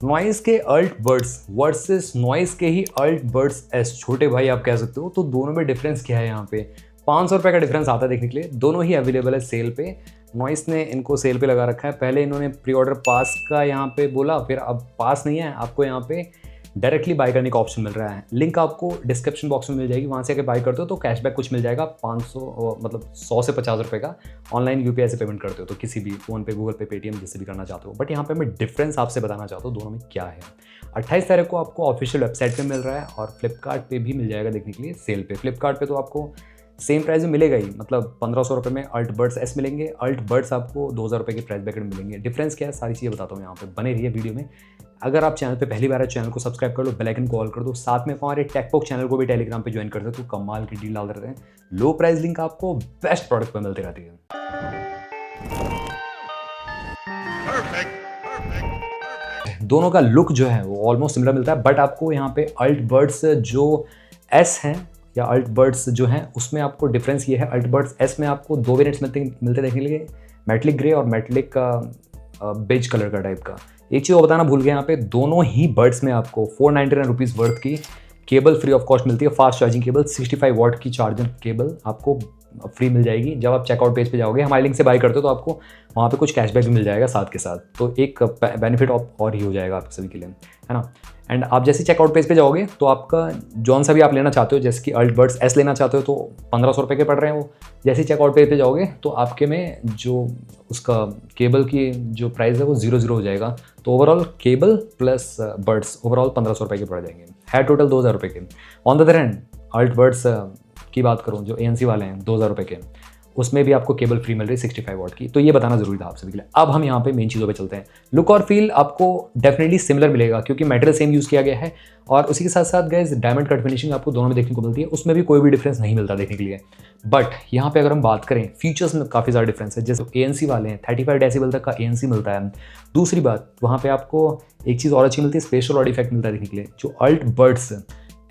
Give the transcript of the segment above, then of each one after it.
Noise के alt birds versus noise के ही alt birds S, छोटे भाई आप कह सकते हो। तो दोनों में डिफरेंस क्या है यहाँ पे? 500 रुपये का डिफरेंस आता है देखने के लिए। दोनों ही अवेलेबल है सेल पे। नॉइस ने इनको सेल पे लगा रखा है। पहले इन्होंने प्री ऑर्डर पास का यहाँ पे बोला, फिर अब पास नहीं है, आपको यहाँ पे डायरेक्टली बाय करने का ऑप्शन मिल रहा है। लिंक आपको डिस्क्रिप्शन बॉक्स में मिल जाएगी, वहाँ से अगर बाय करते हो तो कैशबैक कुछ मिल जाएगा 500 मतलब 100 से 50 रुपये का। ऑनलाइन यूपीआई से पेमेंट करते हो तो किसी भी फ़ोन पे, गूगल पे, पेटीएम जिससे भी करना चाहते हो। बट यहाँ पे मैं डिफरेंस आपसे बताना चाहता हूँ दोनों में क्या है। 28 तारीख को आपको ऑफिशियल वेबसाइट पे मिल रहा है और फ्लिपकार्ट पे भी मिल जाएगा देखने के लिए सेल पे। फ्लिपकार्ट पे तो आपको सेम प्राइस में मिलेगा ही, मतलब 1500 रुपये में अल्ट बर्ड्स एस मिलेंगे। अल्ट बर्ड्स आपको 2000 रुपये के प्राइस ब्रैकेट में मिलेंगे। डिफरेंस क्या है सारी चीज़ें बताता हूँ यहाँ पे, बने रहिए वीडियो में। अगर आप चैनल पे पहली बार है, चैनल को सब्सक्राइब कर लो, बेल आइकन को ऑल कर दो। साथ में हमारे टेकपॉक चैनल को भी टेलीग्राम पे ज्वाइन कर सकते हो, तो कमाल की डील डाल रहते हैं। लो प्राइस लिंक आपको बेस्ट प्रोडक्ट पे मिलती रहती है। दोनों का लुक जो है वो ऑलमोस्ट सिमिलर मिलता है, बट आपको यहाँ पे अल्ट बर्ड्स जो एस हैं या अल्ट बर्ड्स जो हैं उसमें आपको डिफरेंस ये है। अल्ट बर्ड्स एस में आपको दो वेरिएंट्स मिलते देखने के लिए, मेटलिक ग्रे और मेटलिक बेज कलर का टाइप का। एक चीज़ वो बताना भूल गया, यहाँ पे दोनों ही बर्ड्स में आपको 499 रुपीज़ वर्थ की केबल फ्री ऑफ कॉस्ट मिलती है। फास्ट चार्जिंग केबल 65 वॉट की चार्जर केबल आपको फ्री मिल जाएगी। जब आप चेकआउट पेज पे जाओगे, हमारे लिंक से बाय करते हो तो आपको वहाँ पे कुछ कैशबैक भी मिल जाएगा साथ के साथ। तो एक बेनिफिट और ही हो जाएगा आप सभी के लिए, है ना। एंड आप जैसे चेकआउट पेज पे जाओगे तो आपका जौन सा भी आप लेना चाहते हो, जैसे कि अल्ट बर्ड्स एस लेना चाहते हो तो 1500 रुपये के पड़ रहे हैं वो। जैसे चेकआउट पेज पे जाओगे तो आपके में जो उसका केबल की जो प्राइस है वो 0 हो जाएगा। तो overall cable plus birds overall 1500 रुपये के पड़ जाएंगे, है टोटल 2000 रुपये के। On the other hand alt birds की बात करूँ जो ANC वाले हैं 2000 रुपये के, उसमें भी आपको केबल फ्री मिल रही है 65 वॉट की। तो ये बताना जरूरी था आप सभी के लिए। अब हम यहाँ पे मेन चीज़ों पे चलते हैं। लुक और फील आपको डेफिनेटली सिमिलर मिलेगा क्योंकि मटेरियल सेम यूज़ किया गया है, और उसी के साथ साथ गाइस डायमंड कट फिनिशिंग आपको दोनों में देखने को मिलती है, उसमें भी कोई भी डिफरेंस नहीं मिलता देखने के लिए। बट यहाँ पे अगर हम बात करें फीचर्स में काफ़ी ज़्यादा डिफरेंस है। जैसे ANC वाले हैं 35 डेसिबल तक का ANC मिलता है। दूसरी बात, वहाँ पर आपको एक चीज़ और अच्छी मिलती है, स्पेशल ऑडियो इफेक्ट मिलता है देखने के लिए। जो अल्ट बर्ड्स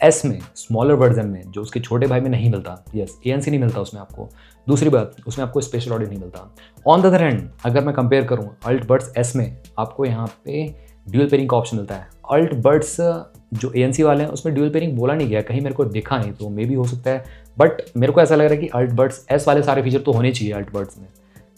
एस में स्मॉलर वर्जन में जो उसके छोटे भाई में नहीं मिलता, यस ANC नहीं मिलता उसमें आपको। दूसरी बात, उसमें आपको स्पेशल ऑडियो नहीं मिलता। ऑन द अदर हैंड अगर मैं कंपेयर करूं अल्ट बर्ड्स एस में आपको यहाँ पे ड्यूल पेयरिंग का ऑप्शन मिलता है। अल्ट बर्ड्स जो ANC वाले हैं उसमें ड्यूल पेयरिंग बोला नहीं गया, कहीं मेरे को दिखा नहीं, तो मे भी हो सकता है। बट मेरे को ऐसा लग रहा है कि अल्ट बर्ड्स एस वाले सारे फीचर तो होने चाहिए अल्ट बर्ड्स में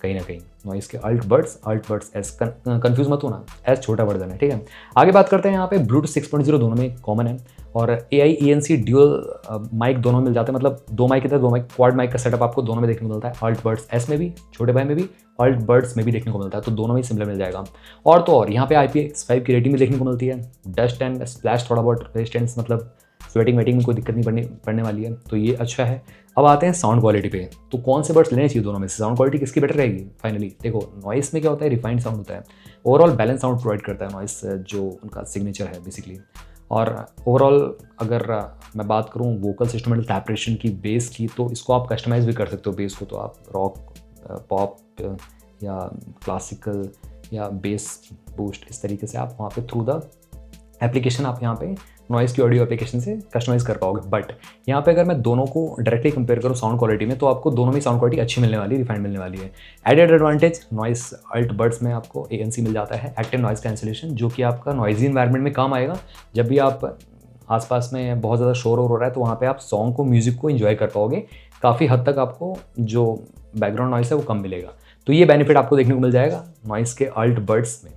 कहीं ना कहीं। नॉइस के अल्ट बर्ड्स एस, कंफ्यूज मत होना, एस छोटा वर्जन है, ठीक है। आगे बात करते हैं यहाँ पे ब्लूटूथ 6.0 दोनों में कॉमन है, और AI ENC ड्यूअल माइक दोनों मिल जाते हैं, मतलब दो माइक के दो माइक क्वाड माइक का सेटअप आपको दोनों में देखने को मिलता है। अल्ट बर्ड्स एस में भी, छोटे भाई में भी, अल्ट बर्ड्स में भी देखने को मिलता है, तो दोनों में सिमिलर मिल जाएगा। और तो और यहाँ पे IPX5 की रेटिंग भी देखने को मिलती है। डस्ट एंड स्प्लैश थोड़ा बहुत रेजिस्टेंस, मतलब स्वेटिंग वेटिंग में कोई दिक्कत नहीं पड़ने वाली है, तो ये अच्छा है। अब आते हैं साउंड क्वालिटी पे, तो कौन से बर्ड्स लेने चाहिए दोनों में से, साउंड क्वालिटी किसकी बेटर रहेगी। फाइनली देखो, नॉइस में क्या होता है, रिफाइंड साउंड होता है, ओवरऑल बैलेंस साउंड प्रोवाइड करता है नॉइस, जो उनका सिग्नेचर है बेसिकली। और ओवरऑल अगर मैं बात करूँ वोकल सिस्टम टैपरेशन की, बेस की, तो इसको आप कस्टमाइज़ भी कर सकते हो। बेस को तो आप रॉक, पॉप या क्लासिकल या बेस बूस्ट, इस तरीके से आप वहाँ पे थ्रू द एप्लीकेशन आप यहाँ पे नॉइस की ऑडियो एप्लीकेशन से कस्टमाइज़ कर पाओगे। बट यहाँ पे अगर मैं दोनों को डायरेक्टली कंपेयर करूँ साउंड क्वालिटी में, तो आपको दोनों में साउंड क्वालिटी अच्छी मिलने वाली है, रिफाइंड मिलने वाली है। Added advantage, noise alt birds में आपको ANC मिल जाता है, एक्टिव नॉइस कैंसिलेशन, जो कि आपका नॉइजी इन्वायरमेंट में काम आएगा। जब भी आप आसपास में बहुत ज़्यादा शोर हो रहा है तो वहाँ पर आप सॉन्ग को, म्यूज़िक को इन्जॉय कर पाओगे। काफ़ी हद तक आपको जो बैकग्राउंड नॉइस है वो कम मिलेगा, तो ये बेनिफिट आपको देखने को मिल जाएगा नॉइस के अल्ट बर्ड्स में।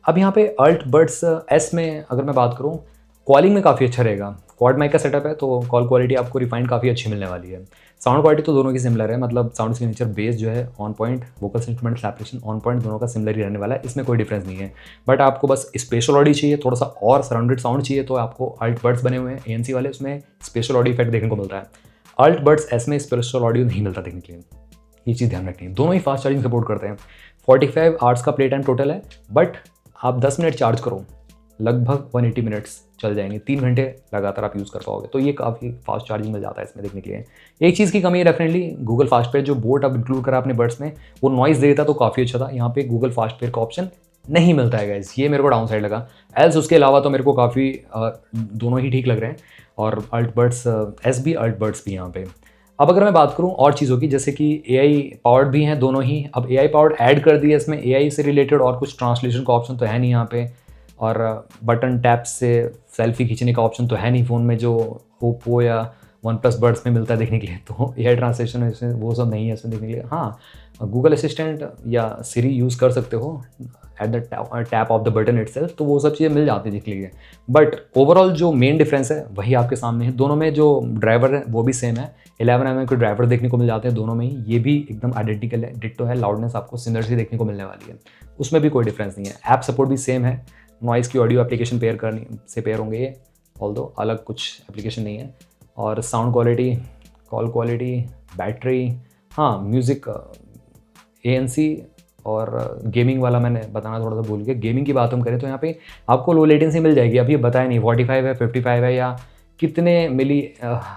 अब यहाँ पे अल्ट बर्ड्स एस में अगर मैं बात करूँ, कॉलिंग में काफ़ी अच्छा रहेगा। क्वाड माइक का सेटअप है तो कॉल क्वालिटी आपको रिफाइंड काफ़ी अच्छी मिलने वाली है। साउंड क्वालिटी तो दोनों की सिमिलर है, मतलब साउंड सिग्नेचर, बेस जो है on point, vocal instrument saturation on point, दोनों का सिमिलर ही रहने वाला है, इसमें कोई डिफरेंस नहीं है। बट आपको बस स्पेशल ऑडियो चाहिए, थोड़ा सा और सराउंडेड साउंड चाहिए, तो आपको अल्ट बर्ड्स बने हुए हैं ANC वाले, उसमें स्पेशल ऑडियो इफेक्ट देखने को मिलता है। अल्ट बर्ड्स एस में स्पेशल ऑडियो नहीं मिलता देखने के लिए, ये चीज़ ध्यान रखनी है। दोनों ही फास्ट चार्जिंग सपोर्ट करते हैं। 45 आवर्स का प्ले टाइम टोटल है, बट आप 10 मिनट चार्ज करो लगभग 180 मिनट्स चल जाएंगे, 3 घंटे लगातार आप यूज़ कर पाओगे, तो ये काफ़ी फास्ट चार्जिंग मिल जाता है इसमें देखने के लिए। एक चीज़ की कमी है डेफिनेटली, गूगल फास्ट पेयर जो बोट अब इंक्लूड करा अपने बर्ड्स में, वो नॉइस देता तो काफ़ी अच्छा था। यहाँ पे गूगल फास्ट पेयर का ऑप्शन नहीं मिलता है गाइस, ये मेरे को डाउन साइड लगा। एल्स उसके अलावा तो मेरे को काफ़ी दोनों ही ठीक लग रहे हैं, और अल्ट बर्ड्स एस भी, अल्ट बर्ड्स भी यहाँ पे। अब अगर मैं बात करूं और चीज़ों की, जैसे कि AI पावर्ड भी हैं दोनों ही। अब AI पावर्ड ऐड कर दिया इसमें, AI से रिलेटेड और कुछ ट्रांसलेशन का ऑप्शन तो है नहीं यहाँ पे। और बटन टैप से सेल्फी खींचने का ऑप्शन तो है नहीं फ़ोन में, जो ओप्पो या वन प्लस बड्स में मिलता है देखने के लिए। तो एयर ट्रांसलेशन वो सब नहीं है इसमें देखने के लिए। हाँ, गूगल असिस्टेंट या सिरी यूज़ कर सकते हो at the tap of the button itself, तो वो सब चीज़ें मिल जाती है देखने के लिए। बट ओवरऑल जो मेन डिफरेंस है वही आपके सामने है। दोनों में जो ड्राइवर है वो भी सेम है, 11mm के ड्राइवर देखने को मिल जाते हैं दोनों में ही। ये भी एकदम आइडेंटिकल है, डिट्टो है, लाउडनेस आपको सिमिलर सी देखने को मिलने वाली है, उसमें भी कोई डिफरेंस नहीं है। ऐप सपोर्ट भी सेम है, नॉइज़ की ऑडियो एप्लीकेशन पेयर होंगे ये, ऑल्दो अलग कुछ एप्लीकेशन नहीं है। और sound quality, call quality, battery, हाँ म्यूज़िक, ANC और गेमिंग वाला मैंने बताना थोड़ा सा भूल गया। गेमिंग की बात हम करें तो यहाँ पे आपको लो लेटेंसी मिल जाएगी। अभी ये बताया नहीं 45 है, 55 है या कितने मिली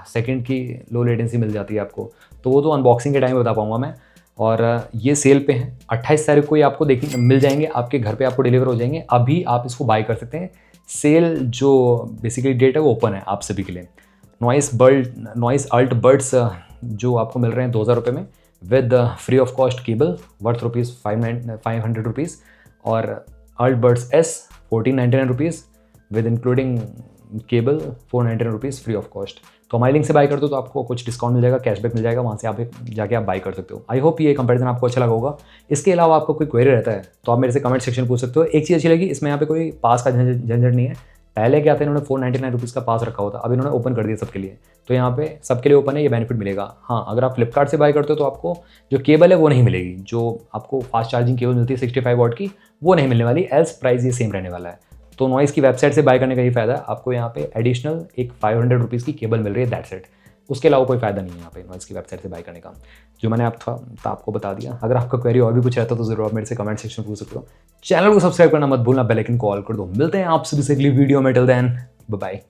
सेकंड की लो लेटेंसी मिल जाती है आपको, तो वो तो अनबॉक्सिंग के टाइम बता पाऊँगा मैं। और ये सेल पे हैं, 28 तारीख को ये आपको देखने मिल जाएंगे, आपके घर पे आपको डिलीवर हो जाएंगे। अभी आप इसको बाय कर सकते हैं। सेल जो बेसिकली डेट है वो ओपन है आप सभी के लिए। नॉइस अल्ट बड्स जो आपको मिल रहे हैं 2000 रुपये में with free of cost cable worth ₹500 और alt buds S 1499 rupees with including cable 499 rupees free of cost. तो हमारी लिंक से बाय करते हो तो आपको कुछ डिस्काउंट मिल जाएगा, कैशबैक मिल जाएगा, वहाँ से आप जाके आप बाय कर सकते हो। आई होप ये कंपैरिजन आपको अच्छा लगा होगा। इसके अलावा आपको कोई क्वेरी रहता है तो आप मेरे से कमेंट सेक्शन पूछ सकते हो। एक चीज़ अच्छी लगी, इसमें यहाँ पे कोई पास का झंझट नहीं है। पहले क्या था, इन्होंने 499 रुपीज़ का पास रखा होता, अब इन्होंने ओपन कर दिया सबके लिए, तो यहाँ पे सबके लिए ओपन है, ये बेनिफिट मिलेगा। हाँ, अगर आप फ्लिपकार्ट से बाय करते हो तो आपको जो केबल है वो नहीं मिलेगी, जो आपको फास्ट चार्जिंग केबल मिलती है 65 वॉट की, वो नहीं मिलने वाली, एल्स प्राइस ये सेम रहने वाला है। तो नॉइज़ की वेबसाइट से बाय करने का ही फ़ायदा है, आपको यहाँ पे एडिशनल एक 500 रुपीज़ की केबल मिल रही है, दैट्स इट। उसके अलावा कोई फ़ायदा नहीं है यहाँ पे नॉइज़ की वेबसाइट से बाय करने का, जो मैंने आपको बता दिया। अगर आपका क्वेरी और भी कुछ रहता तो ज़रूर आप मेरे से कमेंट सेक्शन में पूछ सकते हो। चैनल को सब्सक्राइब करना मत भूलना, बेल आइकन को ऑल कर दो। मिलते हैं आप सभी से अगली वीडियो में, टिल देन बाय बाय।